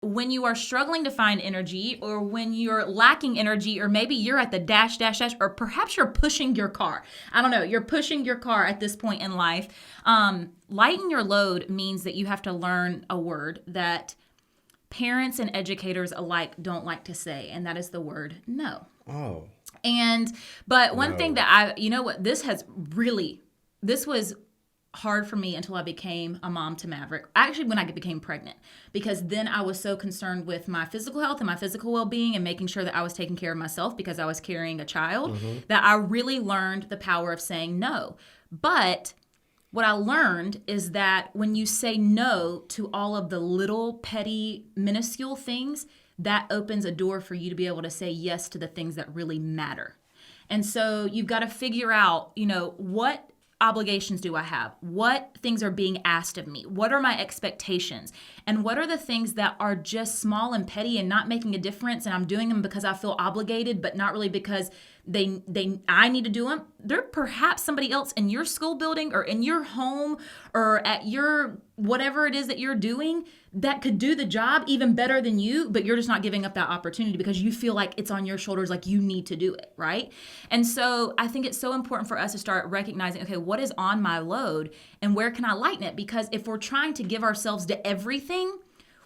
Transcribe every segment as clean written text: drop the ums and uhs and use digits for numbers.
when you are struggling to find energy, or when you're lacking energy, or maybe you're at the dash, or perhaps you're pushing your car. I don't know. You're pushing your car at this point in life. Lighten your load means that you have to learn a word that parents and educators alike don't like to say, and that is the word no. Oh. But one thing that this was hard for me until I became a mom to Maverick. Actually, when I became pregnant, because then I was so concerned with my physical health and my physical well-being and making sure that I was taking care of myself because I was carrying a child, that I really learned the power of saying no. But what I learned is that when you say no to all of the little petty minuscule things, that opens a door for you to be able to say yes to the things that really matter. And so you've got to figure out, what obligations do I have? What things are being asked of me? What are my expectations? And what are the things that are just small and petty and not making a difference, and I'm doing them because I feel obligated, but not really because I need to do them? They're perhaps somebody else in your school building or in your home or at your whatever it is that you're doing that could do the job even better than you, but you're just not giving up that opportunity because you feel like it's on your shoulders, like you need to do it, right? And so I think it's so important for us to start recognizing, okay, what is on my load and where can I lighten it? Because if we're trying to give ourselves to everything,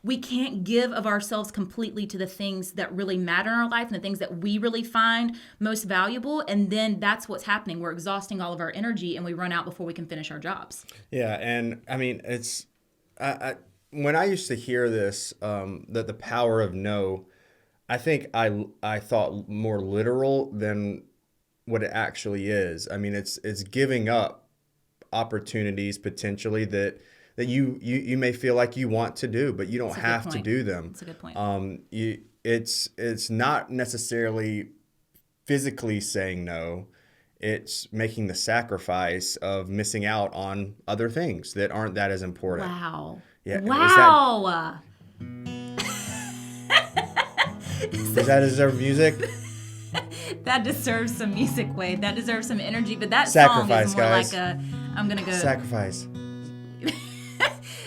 we can't give of ourselves completely to the things that really matter in our life and the things that we really find most valuable. And then that's what's happening. We're exhausting all of our energy and we run out before we can finish our jobs. Yeah. And I mean, when I used to hear this, that the power of no, I think I thought more literal than what it actually is. I mean, it's giving up opportunities potentially that you may feel like you want to do, but you don't have to do them. That's a good point. It's not necessarily physically saying no. It's making the sacrifice of missing out on other things that aren't that as important. Wow. Yeah. Wow. Does that deserve music? That deserves some music, Wade. That deserves some energy. But that Sacrifice, song is more guys. like I'm going to go. Sacrifice.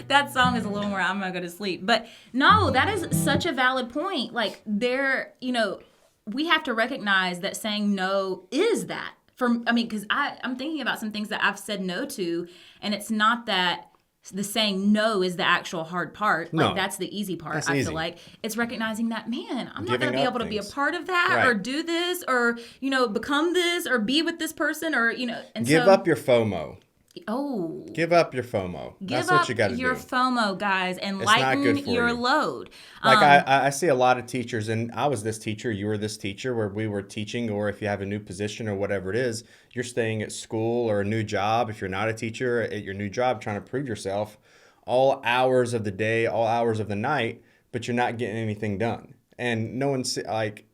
That song is a little more, I'm going to go to sleep. But no, that is such a valid point. Like we have to recognize that saying no is that. Because I'm thinking about some things that I've said no to, and it's not that the saying no is the actual hard part. Like, that's the easy part. That's I easy. feel like it's recognizing that, man, I'm not Giving going to be up able to be a things. part of that, Right. or do this, or become this, or be with this person, or and Give so, up your FOMO. Oh, Give up your FOMO. That's what you got to do. Give up your FOMO, guys, and It's not lighten good for your you. load. Like I see a lot of teachers, and I was this teacher, you were this teacher, where we were teaching, or if you have a new position or whatever it is, you're staying at school or a new job. If you're not a teacher, at your new job, trying to prove yourself all hours of the day, all hours of the night, but you're not getting anything done. And no one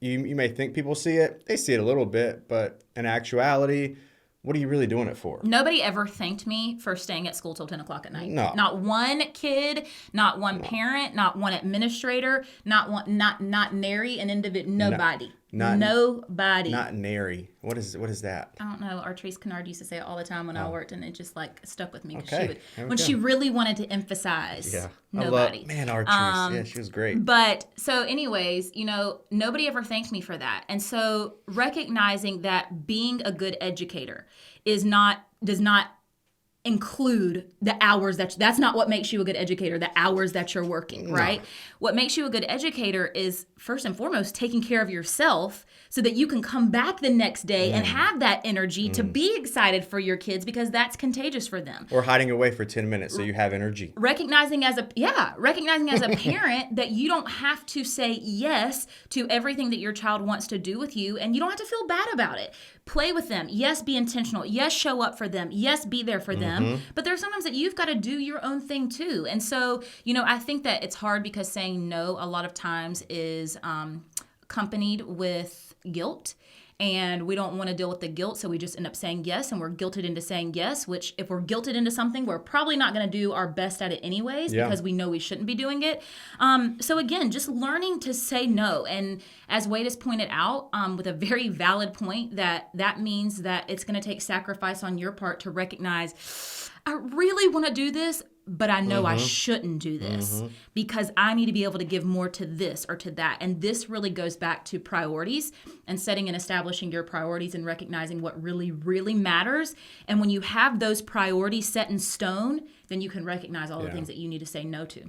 you may think people see it, they see it a little bit, but in actuality, what are you really doing it for? Nobody ever thanked me for staying at school till 10 o'clock at night. No. Not one kid, not one parent, not one administrator, not nary an individual, nobody. Nobody. Not nary. What is that? I don't know. Artrice Kennard used to say it all the time when I worked, and it just stuck with me. Okay. She really wanted to emphasize nobody. Artrice. Yeah, she was great. But so anyways, nobody ever thanked me for that. And so recognizing that being a good educator does not include the hours that's not what makes you a good educator, the hours that you're working, right? No. What makes you a good educator is first and foremost taking care of yourself so that you can come back the next day and have that energy to be excited for your kids, because that's contagious for them. Or hiding away for 10 minutes so you have energy. Recognizing as a parent that you don't have to say yes to everything that your child wants to do with you, and you don't have to feel bad about it. Play with them. Yes, be intentional. Yes, show up for them. Yes, be there for them. But there's sometimes that you've got to do your own thing too. And so, I think that it's hard because saying no a lot of times is accompanied with guilt. And we don't want to deal with the guilt, so we just end up saying yes, and we're guilted into saying yes, which if we're guilted into something, we're probably not going to do our best at it anyways, because we know we shouldn't be doing it. So again, just learning to say no. And as Wade has pointed out, with a very valid point, that means that it's going to take sacrifice on your part to recognize, I really want to do this, but I know I shouldn't do this because I need to be able to give more to this or to that. And this really goes back to priorities and setting and establishing your priorities and recognizing what really, really matters. And when you have those priorities set in stone, then you can recognize all the things that you need to say no to.